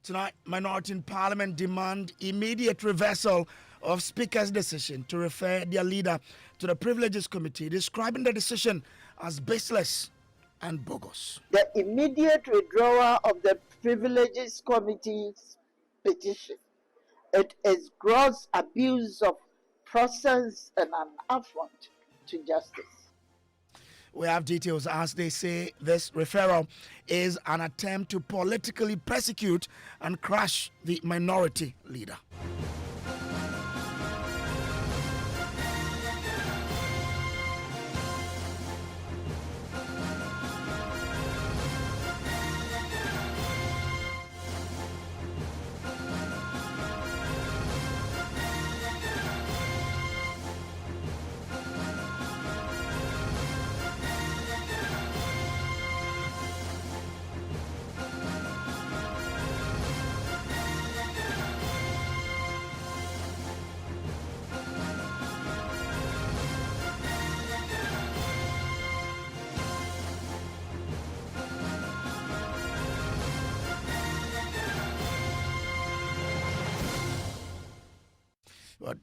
Tonight, Minority in Parliament demand immediate reversal of Speaker's decision to refer their leader to the Privileges Committee, describing the decision as baseless and bogus. The immediate withdrawal of the Privileges Committee's petition. It is gross abuse of process and an affront to justice. We have details as they say this referral is an attempt to politically persecute and crush the minority leader.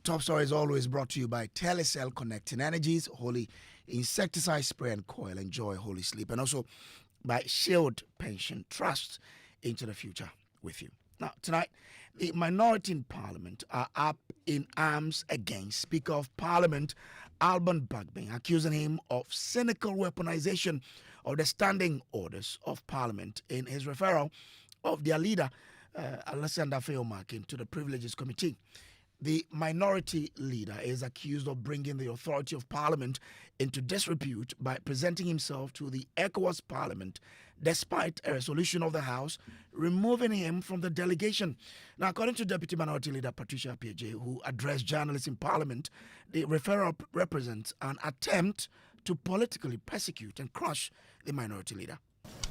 Top Story is always brought to you by Telecel Connecting Energies, Holy Insecticide Spray and Coil. Enjoy Holy Sleep. And also by Shield Pension Trust, into the future with you. Now, tonight, the minority in Parliament are up in arms against Speaker of Parliament Alban Bagbin, accusing him of cynical weaponization of the standing orders of Parliament in his referral of their leader, Alexander Afenyo-Markin, to the Privileges Committee. The minority leader is accused of bringing the authority of Parliament into disrepute by presenting himself to the ECOWAS Parliament despite a resolution of the House removing him from the delegation. Now, according to Deputy Minority Leader Patricia Appiagyei, who addressed journalists in Parliament, the referral represents an attempt to politically persecute and crush the minority leader.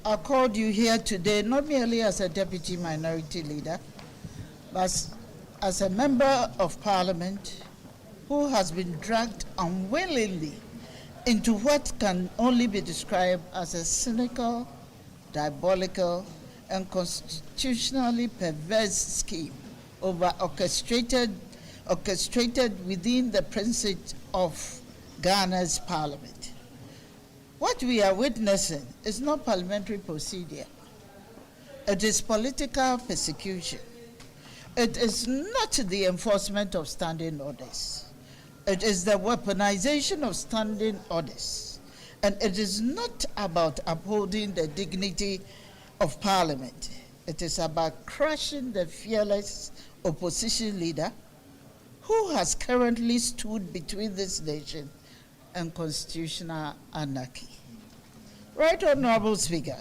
I called you here today not merely as a Deputy Minority Leader, but as a member of Parliament who has been dragged unwillingly into what can only be described as a cynical, diabolical, and constitutionally perverse scheme orchestrated within the precinct of Ghana's Parliament. What we are witnessing is not parliamentary procedure. It is political persecution. It is not the enforcement of standing orders. It is the weaponization of standing orders. And it is not about upholding the dignity of Parliament. It is about crushing the fearless opposition leader who has currently stood between this nation and constitutional anarchy. Right Honorable Speaker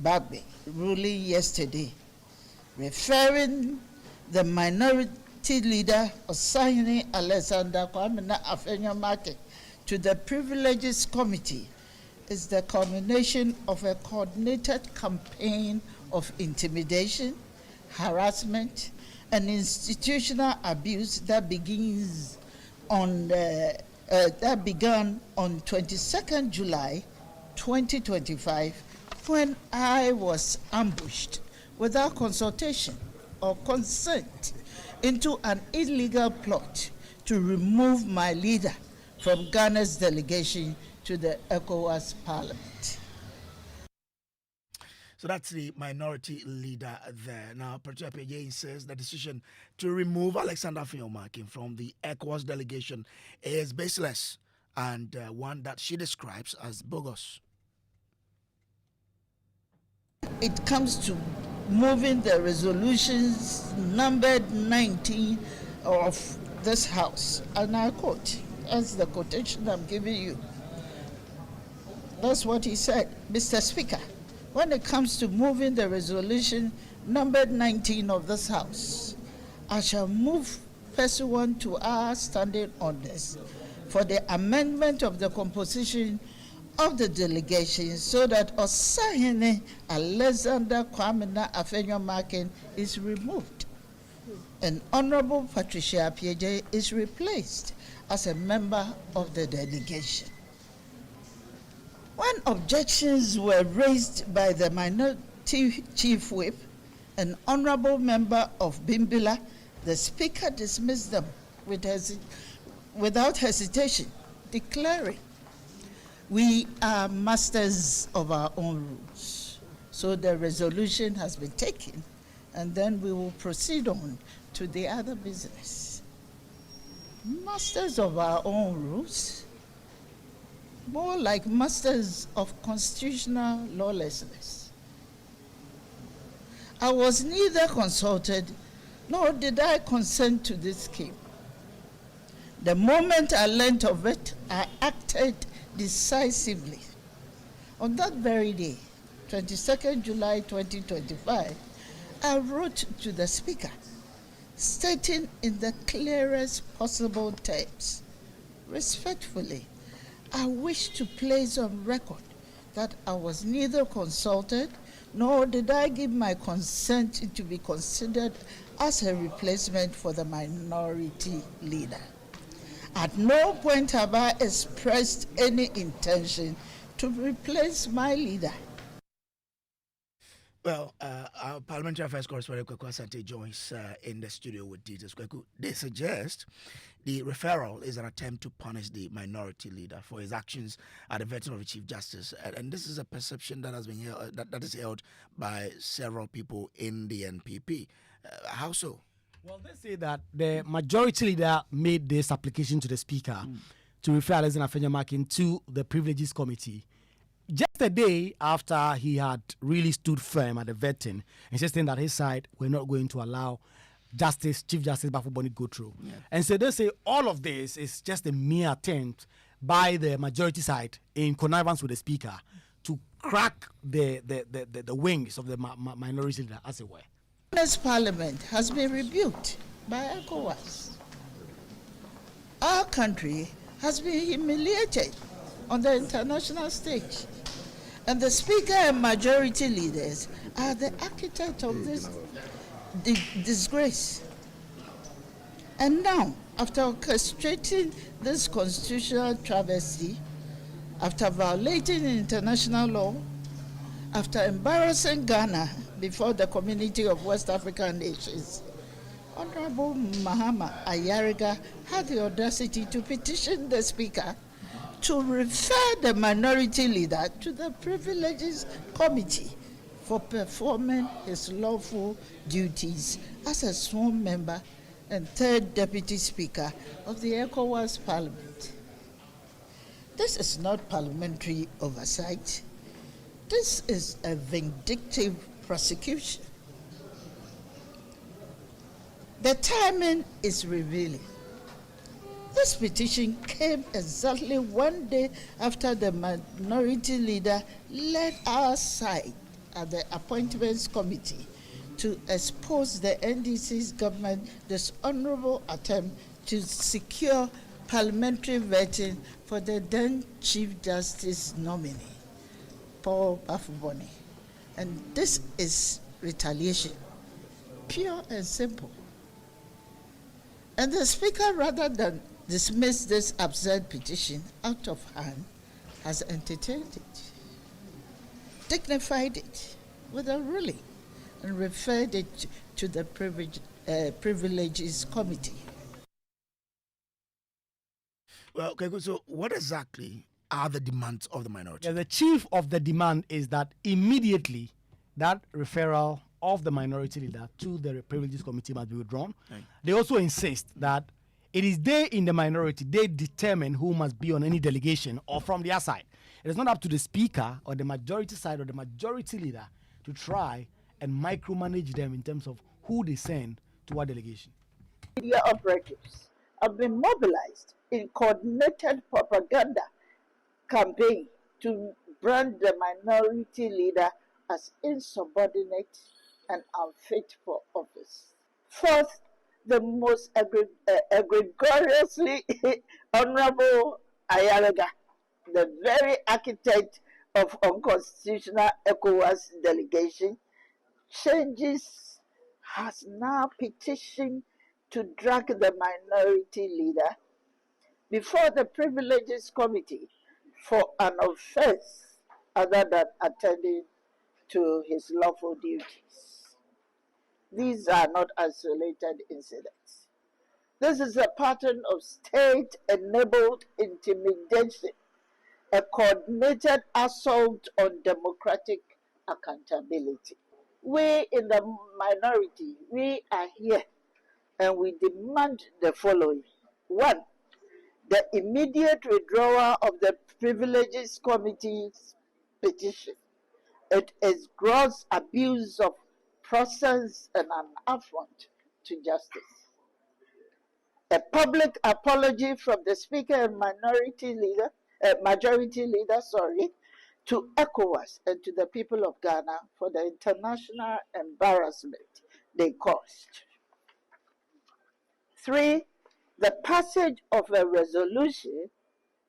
Bagbin ruling yesterday, referring the minority leader Asante Alexander Afenyo-Markin to the Privileges Committee is the culmination of a coordinated campaign of intimidation, harassment, and institutional abuse that began on 22nd July 2025 when I was ambushed without consultation or consent into an illegal plot to remove my leader from Ghana's delegation to the ECOWAS Parliament. So that's the minority leader there. Now, Patricia Appiagyei says the decision to remove Alexander Afenyo-Markin from the ECOWAS delegation is baseless and one that she describes as bogus. It comes to moving the resolutions numbered 19 of this House, and I quote, as the quotation I'm giving you. That's what he said. Mr. Speaker, when it comes to moving the resolution numbered 19 of this House, I shall move pursuant to our standing orders for the amendment of the composition of the delegation so that Asante Alexander Afenyo-Markin is removed and Honorable Patricia Appiagyei is replaced as a member of the delegation. When objections were raised by the minority chief whip, an honorable member of Bimbila, the Speaker dismissed them without hesitation, declaring, "We are masters of our own rules." So the resolution has been taken, and then we will proceed on to the other business. Masters of our own rules, more like masters of constitutional lawlessness. I was neither consulted nor did I consent to this scheme. The moment I learnt of it, I acted decisively. On that very day, 22nd July 2025, I wrote to the Speaker, stating in the clearest possible terms, respectfully, I wish to place on record that I was neither consulted nor did I give my consent to be considered as a replacement for the minority leader. At no point have I expressed any intention to replace my leader. Well, our Parliamentary Affairs Correspondent Kwaku Asante joins in the studio with details. Kwaku, they suggest the referral is an attempt to punish the minority leader for his actions at the vetting of the Chief Justice, and this is a perception that has been held, that is held by several people in the NPP. How so? Well, they say that the majority leader made this application to the Speaker to refer Alexander Afenyo-Markin to the Privileges Committee just a day after he had really stood firm at the vetting, insisting that his side were not going to allow Chief Justice Bafuboni go through. Yeah. And so they say all of this is just a mere attempt by the majority side in connivance with the Speaker to crack the wings of the minority leader, as it were. This Parliament has been rebuked by ECOWAS. Our country has been humiliated on the international stage. And the Speaker and majority leaders are the architect of this disgrace. And now, after orchestrating this constitutional travesty, after violating international law, after embarrassing Ghana before the community of West African nations, Honorable Mahama Ayariga had the audacity to petition the Speaker to refer the minority leader to the Privileges Committee for performing his lawful duties as a sworn member and third Deputy Speaker of the ECOWAS Parliament. This is not parliamentary oversight. This is a vindictive prosecution. The timing is revealing. This petition came exactly one day after the minority leader led our side at the Appointments Committee to expose the NDC's government dishonorable attempt to secure parliamentary vetting for the then Chief Justice nominee, Paul Bafuboni. And this is retaliation, pure and simple. And the Speaker, rather than dismiss this absurd petition out of hand, has entertained it, dignified it with a ruling, and referred it to the Privileges Committee. Well, okay, good. So what exactly are the demands of the minority? Yeah, the chief of the demand is that immediately that referral of the minority leader to the Privileges Committee must be withdrawn. Right. They also insist that it is they in the minority, they determine who must be on any delegation or from their side. It is not up to the Speaker or the majority side or the majority leader to try and micromanage them in terms of who they send to what delegation. Media operatives have been mobilized in coordinated propaganda campaign to brand the minority leader as insubordinate and unfit for office. Fourth, the most egregiously Honorable Ayariga, the very architect of unconstitutional ECOWAS delegation, changes, has now petitioned to drag the minority leader before the Privileges Committee for an offense other than attending to his lawful duties. These are not isolated incidents. This is a pattern of state-enabled intimidation, a coordinated assault on democratic accountability. We in the minority, we are here and we demand the following. One, the immediate withdrawal of the Privileges Committee's petition. It is gross abuse of process and an affront to justice. A public apology from the Speaker and Majority Leader, to ECOWAS and to the people of Ghana for the international embarrassment they caused. 3, the passage of a resolution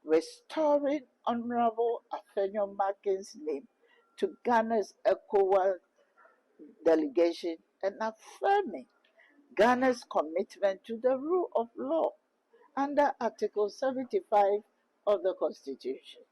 restoring Honorable Afenyo-Markin's name to Ghana's ECOWAS delegation and affirming Ghana's commitment to the rule of law under Article 75 of the Constitution.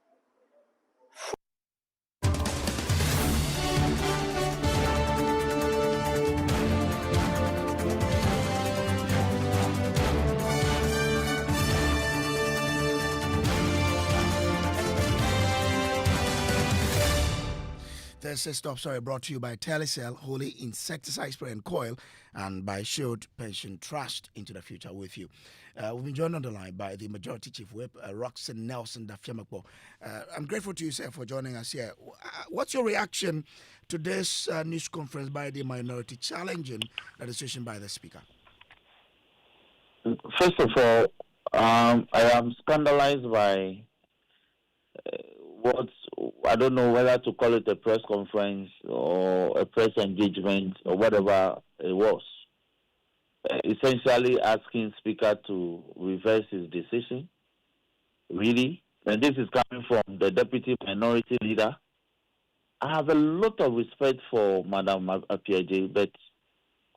This is Stop Story brought to you by Telecel, Holy Insecticide Spray and Coil, and by Shield Pension Trust into the future with you. We've been joined on the line by the Majority Chief Whip, Roxanne Nelson Dafiamekpo. I'm grateful to you, sir, for joining us here. What's your reaction to this news conference by the minority challenging the decision by the Speaker? First of all, I am scandalized by what, I don't know whether to call it a press conference or a press engagement or whatever it was. Essentially asking Speaker to reverse his decision. Really? And this is coming from the Deputy Minority Leader. I have a lot of respect for Madam Appiagyei, but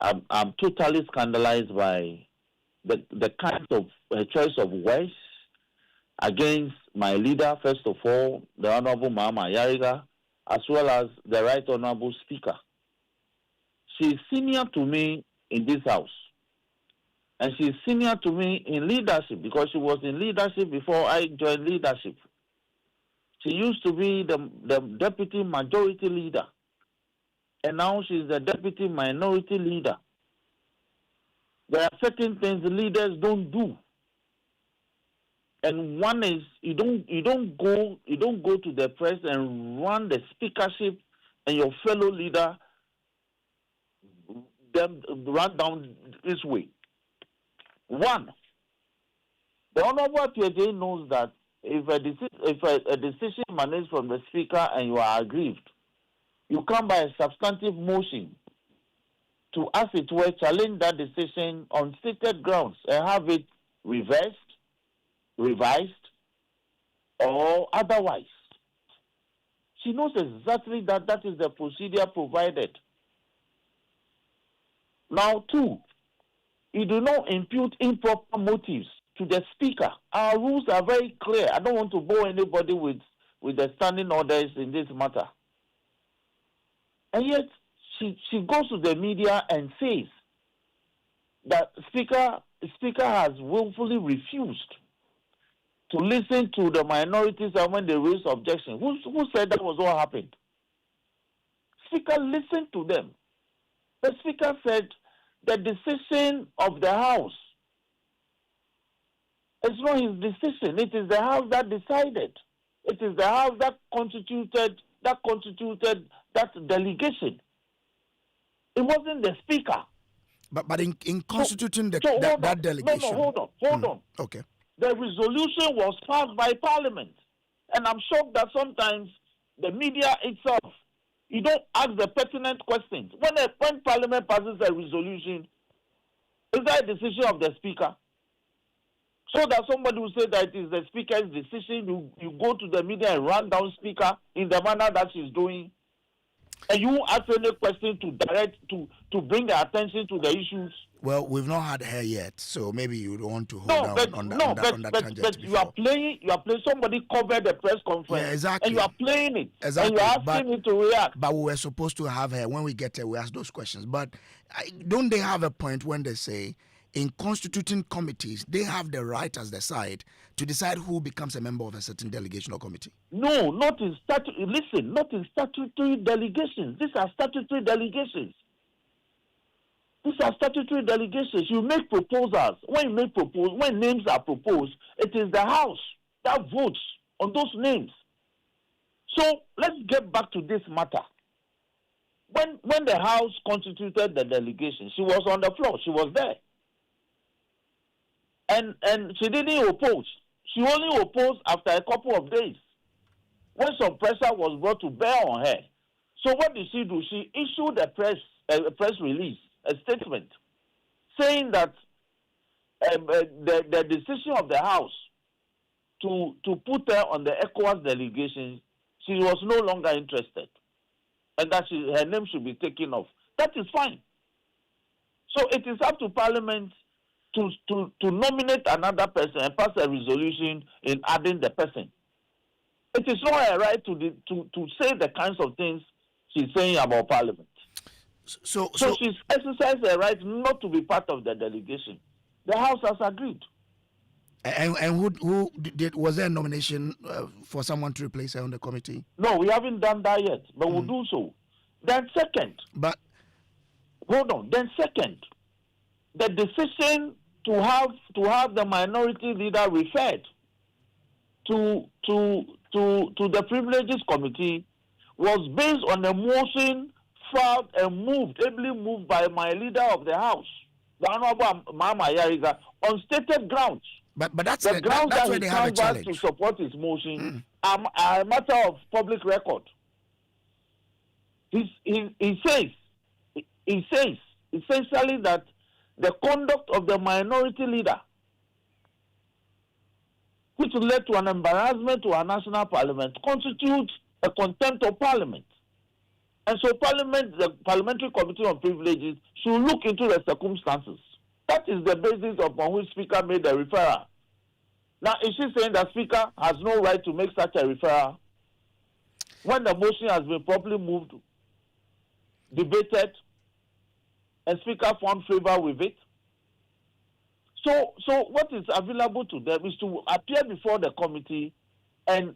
I'm totally scandalized by the kind of choice of words against my leader, first of all, the Honorable Mama Yariga, as well as the Right Honorable Speaker. She is senior to me in this house. And she is senior to me in leadership because she was in leadership before I joined leadership. She used to be the Deputy Majority Leader. And now she is the Deputy Minority Leader. There are certain things leaders don't do. And one is you don't go to the press and run the speakership and your fellow leader them run down this way. One, the Honorable Appiagyei knows that if a decision emanates from the Speaker and you are aggrieved, you come by a substantive motion to, as it were, challenge that decision on stated grounds and have it reversed, revised, or otherwise. She knows exactly that is the procedure provided. Now, 2, you do not impute improper motives to the Speaker. Our rules are very clear. I don't want to bore anybody with the standing orders in this matter. And yet, she goes to the media and says that Speaker has willfully refused to listen to the minorities and when they raise objections. Who said that was what happened? Speaker listened to them. The Speaker said the decision of the House is not his decision. It is the House that decided. It is the House that constituted that delegation. It wasn't the Speaker. But in constituting that delegation. No, hold on. Okay. The resolution was passed by Parliament. And I'm shocked that sometimes the media itself, you don't ask the pertinent questions. When Parliament passes a resolution, is that a decision of the Speaker? So that somebody will say that it is the Speaker's decision, you go to the media and run down Speaker in the manner that she's doing. And you won't ask any question to bring the attention to the issues. Well, we've not had her yet, so maybe you don't want to hold No, on but that tangent but before. you are playing. Somebody covered the press conference. Yeah, exactly. And you are playing it. Exactly. And you are asking me to react. But we were supposed to have her. When we get her, we ask those questions. But don't they have a point when they say in constituting committees, they have the right as the side to decide who becomes a member of a certain delegation or committee? No, not in statutory delegations. These are statutory delegations. These are statutory delegations. You make proposals. When names are proposed, it is the House that votes on those names. So let's get back to this matter. When the House constituted the delegation, she was on the floor. She was there. And she didn't oppose. She only opposed after a couple of days, when some pressure was brought to bear on her. So what did she do? She issued a press release, a statement, saying that the decision of the House to put her on the ECOWAS delegation, she was no longer interested, and that her name should be taken off. That is fine. So it is up to Parliament to nominate another person and pass a resolution in adding the person. It is not her right to say the kinds of things she's saying about Parliament. So she's exercised her right not to be part of the delegation. The House has agreed. And who did? Was there a nomination for someone to replace her on the committee? No, we haven't done that yet, but we'll do so. Then second, the decision to have the minority leader referred to the privileges committee was based on a motion filed and ably moved by my leader of the House, the Honorable Mama Yariga, on stated grounds. But that's the grounds that's that where he they have a challenge to support his motion are a matter of public record. He says essentially that the conduct of the minority leader, which led to an embarrassment to our national parliament, constitutes a contempt of parliament. And so the Parliamentary Committee on Privileges should look into the circumstances. That is the basis upon which Speaker made the referral. Now, is she saying that Speaker has no right to make such a referral when the motion has been properly moved, debated, and Speaker found favor with it? So what is available to them is to appear before the committee and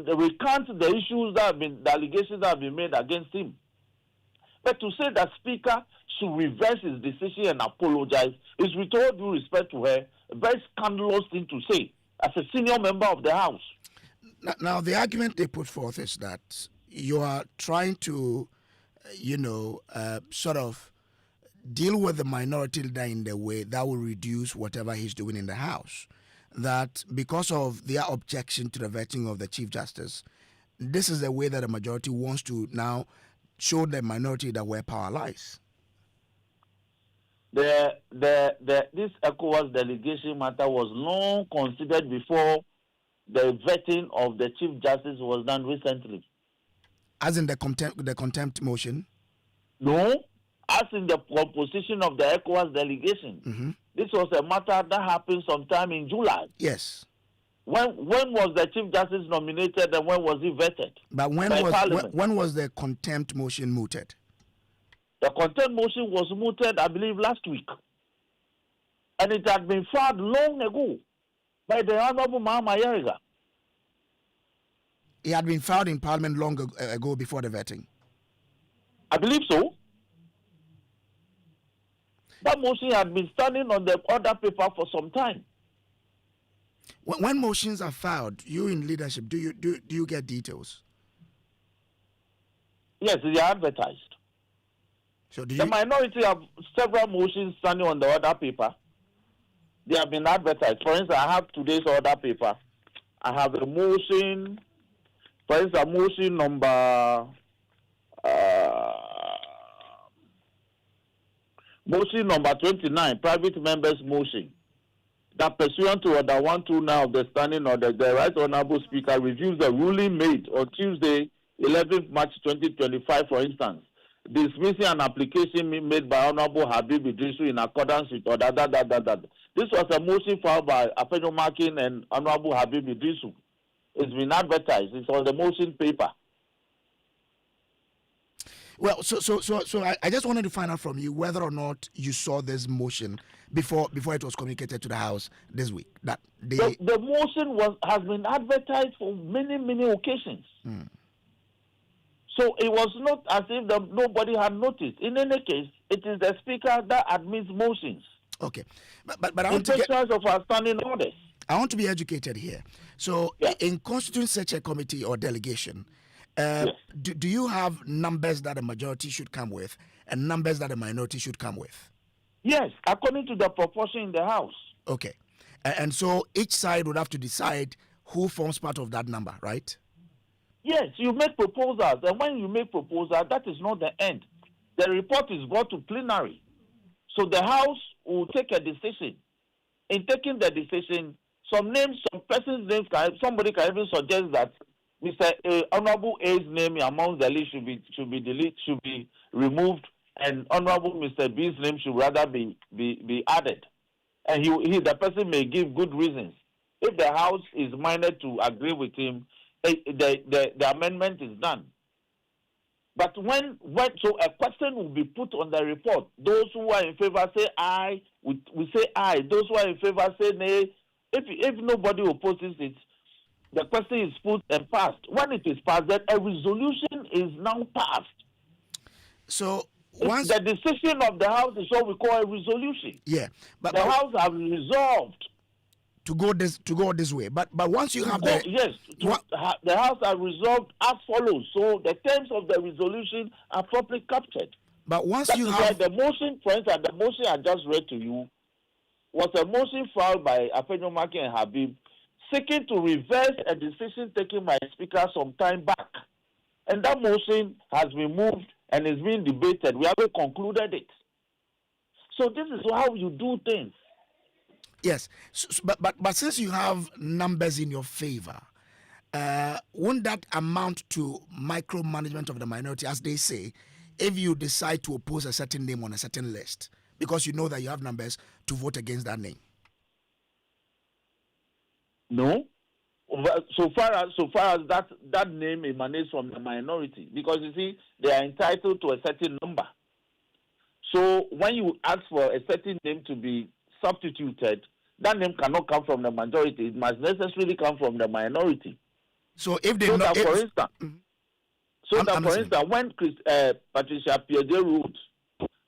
recount the issues the allegations that have been made against him. But to say that Speaker should reverse his decision and apologize is, with all due respect to her, a very scandalous thing to say as a senior member of the House. Now the argument they put forth is that you are trying to, sort of deal with the minority leader in the way that will reduce whatever he's doing in the House. That because of their objection to the vetting of the Chief Justice, this is the way that the majority wants to now show the minority that where power lies. This ECOWAS delegation matter was long considered before the vetting of the Chief Justice was done recently. As in the contempt motion? No, as in the composition of the ECOWAS delegation. Mm-hmm. This was a matter that happened sometime in July. Yes. When was the Chief Justice nominated and when was he vetted? But when was the contempt motion mooted? The contempt motion was mooted, I believe, last week. And it had been filed long ago by the Honorable Mama Yariga. It had been filed in Parliament long ago before the vetting. I believe so. That motion had been standing on the order paper for some time. When motions are filed, you in leadership, do you get details? Yes, they are advertised. So the minority have several motions standing on the order paper. They have been advertised. For instance, I have today's order paper. I have a motion, for instance, motion number 29, private members motion, that pursuant to order 129 of the standing order, the Right Honorable Speaker reviews the ruling made on Tuesday, 11th March 2025, for instance, dismissing an application made by Honorable Habib Idrisu in accordance with order. This was a motion filed by Afenyo-Markin and Honorable Habib Idrisu. It's been advertised. It's on the motion paper. Well, so I just wanted to find out from you whether or not you saw this motion before it was communicated to the House this week. That the motion has been advertised for many occasions. So it was not as if nobody had noticed. In any case, it is the Speaker that admits motions. Okay, but I want to get of our standing orders. I want to be educated here. So, yeah. In constituting such a committee or delegation, Yes. do you have numbers that a majority should come with and numbers that a minority should come with? Yes, according to the proportion in the House. Okay. And so each side would have to decide who forms part of that number, right? Yes, you make proposals, and when you make proposals, that is not the end. The report is brought to plenary. So the House will take a decision. In taking the decision, some person's names, somebody can even suggest that Mr. Honorable A's name amongst the list should be deleted, should be removed, and Honorable Mr. B's name should rather be added. And the person may give good reasons. If the House is minded to agree with him, the amendment is done. But so a question will be put on the report. Those who are in favor say aye. We say aye. Those who are in favor say nay. If nobody opposes it, the question is put and passed. When it is passed, then a resolution is now passed. So once the decision of the House is what we call a resolution. Yeah, but the House have resolved to go this way. But once you have the House have resolved as follows. So the terms of the resolution are properly captured. But once that you is have the motion, for instance, the motion I just read to you was a motion filed by Afenyo-Markin and Habib, seeking to reverse a decision taken by a Speaker some time back. And that motion has been moved and is being debated. We haven't concluded it. So this is how you do things. Yes, but since you have numbers in your favor, won't that amount to micromanagement of the minority, as they say, if you decide to oppose a certain name on a certain list, because you know that you have numbers to vote against that name? No, so far as that name emanates from the minority, because you see they are entitled to a certain number. So when you ask for a certain name to be substituted, that name cannot come from the majority. It must necessarily come from the minority. So if they for instance, when Patricia Appiagyei ruled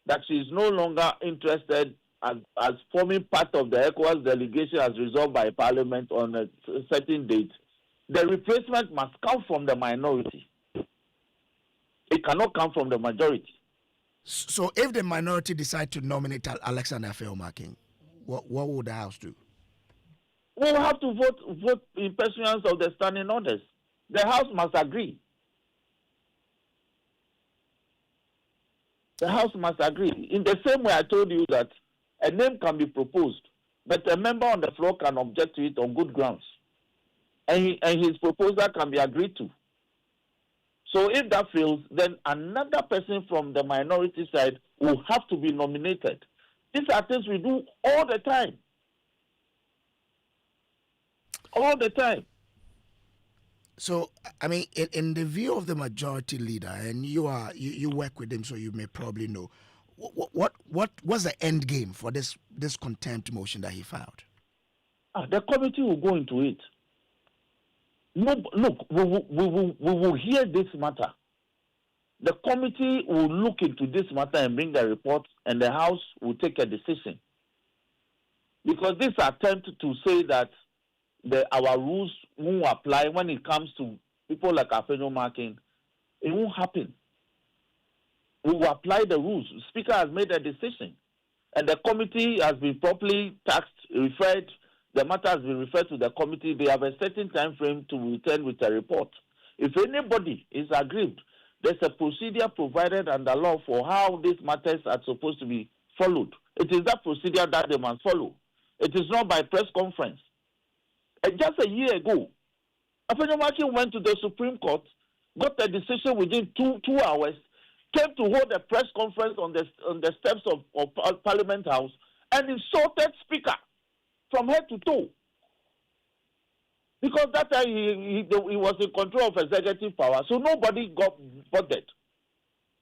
that she is no longer interested as forming part of the ECOWAS delegation as resolved by Parliament on a certain date, the replacement must come from the minority. It cannot come from the majority. So if the minority decide to nominate Alexander Afenyo-Markin, what would the House do? We will have to vote in pursuance of the standing orders. The House must agree. The House must agree. In the same way I told you that a name can be proposed, but a member on the floor can object to it on good grounds. And his proposal can be agreed to. So if that fails, then another person from the minority side will have to be nominated. These are things we do all the time. All the time. So, I mean, in the view of the majority leader, and you work with him, so you may probably know, what's the end game for this contempt motion that he filed? The committee will go into it. No, look, we will hear this matter. The committee will look into this matter and bring the report, and the House will take a decision. Because this attempt to say that our rules won't apply when it comes to people like Afenyo-Markin, it won't happen. We will apply the rules. The Speaker has made a decision, and the committee has been properly taxed, referred. The matter has been referred to the committee. They have a certain time frame to return with a report. If anybody is aggrieved, there's a procedure provided under law for how these matters are supposed to be followed. It is that procedure that they must follow. It is not by press conference. And just a year ago, Afenyo-Markin went to the Supreme Court got a decision within two hours, came to hold a press conference on the steps of Parliament House and insulted Speaker from head to toe. Because that time he was in control of executive power, so nobody got bothered.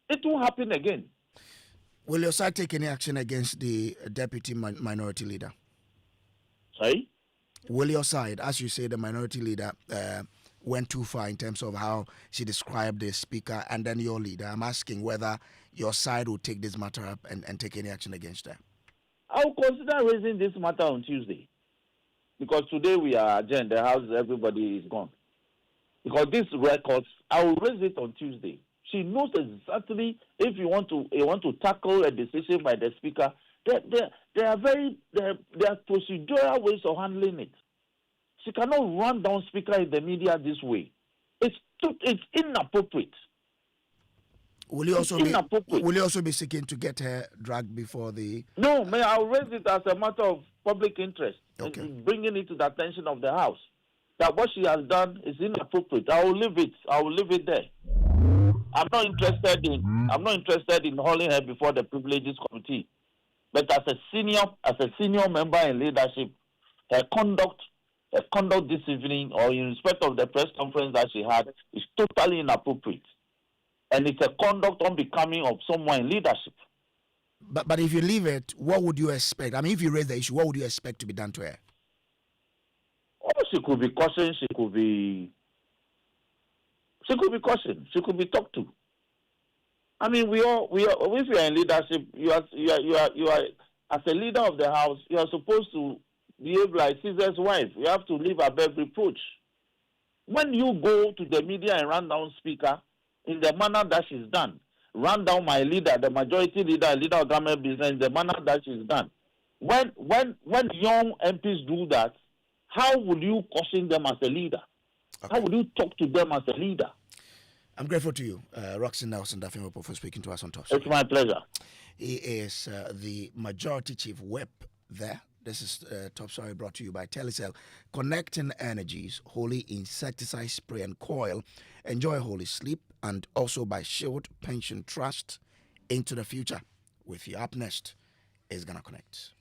It won't happen again. Will your side take any action against the deputy minority leader? Sorry? Will your side, as you say, the minority leader went too far in terms of how she described the speaker and then your leader? I'm asking whether your side will take this matter up and take any action against her. I will consider raising this matter on Tuesday. Because today we are adjourned, the house, everybody is gone. Because these records, I will raise it on Tuesday. She knows exactly if you want to tackle a decision by the speaker. There are procedural ways of handling it. She cannot run down speaker in the media this way. It's inappropriate. Will you also be seeking to get her dragged before the? No, I'll raise it as a matter of public interest. Okay. Bringing it to the attention of the House that what she has done is inappropriate. I will leave it there. I'm not interested in holding her before the Privileges Committee. But as a senior member in leadership, her conduct this evening or in respect of the press conference that she had is totally inappropriate. And it's a conduct unbecoming of someone in leadership. But if you leave it, what would you expect? I mean, if you raise the issue, what would you expect to be done to her? Oh, she could be cautioned. She could be cautioned. She could be talked to. I mean, we are. If you are in leadership, you are as a leader of the house. You are supposed to behave like Caesar's wife. You have to live above reproach. When you go to the media and run down speaker in the manner that she's done, run down my leader, the majority leader, leader of government business, in the manner that she's done. When young MPs do that, how will you caution them as a leader? Okay. How will you talk to them as a leader? I'm grateful to you, Roxy Nelson Afenyo-Markin, for speaking to us on Top. It's my pleasure. He is the Majority Chief Whip there. This is Top Story brought to you by Telecel. Connecting energies, holy insecticide spray and coil. Enjoy holy sleep. And also by Shield Pension Trust into the future with you. Up next is Gonna Connect.